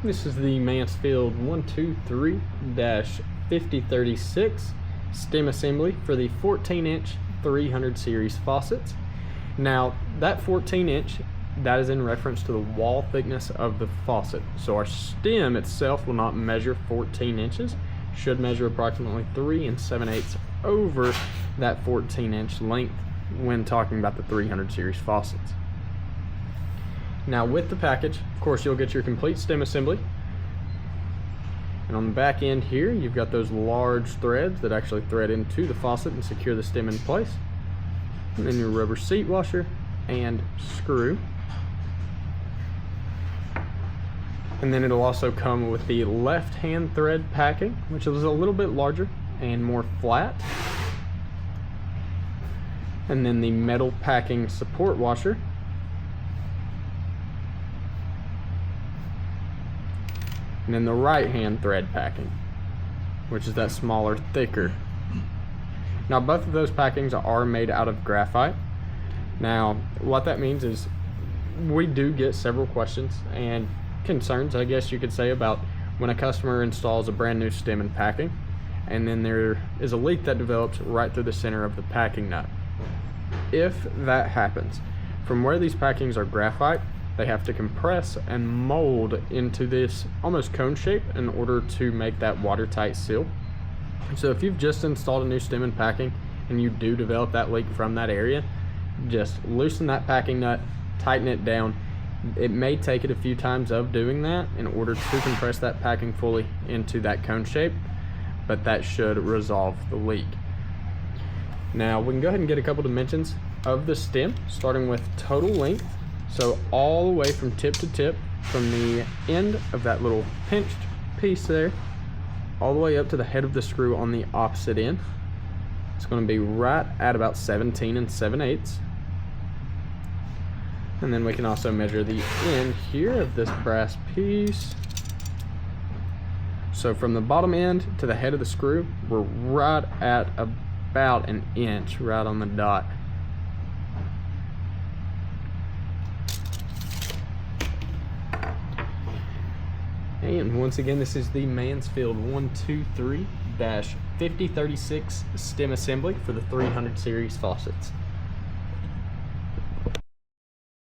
This is the Mansfield 123-5036 stem assembly for the 14-inch 300 series faucets. Now that 14-inch, that is in reference to the wall thickness of the faucet. So our stem itself will not measure 14 inches, should measure approximately 3 7/8 over that 14-inch length when talking about the 300 series faucets. Now with the package, of course, you'll get your complete stem assembly. And on the back end here, you've got those large threads that actually thread into the faucet and secure the stem in place. And then your rubber seat washer and screw. And then it'll also come with the left-hand thread packing, which is a little bit larger and more flat. And then the metal packing support washer. And then the right-hand thread packing, which is that smaller, thicker. Now both of those packings are made out of graphite. Now what that means is we do get several questions and concerns, I guess you could say, about when a customer installs a brand new stem and packing and then there is a leak that develops right through the center of the packing nut. If that happens, from where these packings are graphite, they have to compress and mold into this almost cone shape in order to make that watertight seal. So if you've just installed a new stem and packing and you do develop that leak from that area, just loosen that packing nut, tighten it down. It may take it a few times of doing that in order to compress that packing fully into that cone shape, but that should resolve the leak. Now we can go ahead and get a couple dimensions of the stem, starting with total length. So all the way from tip to tip, from the end of that little pinched piece there, all the way up to the head of the screw on the opposite end. It's going to be right at about 17 7/8. And then we can also measure the end here of this brass piece. So from the bottom end to the head of the screw, we're right at about an inch, right on the dot. And once again, this is the Mansfield 123-5036 stem assembly for the 300 series faucets.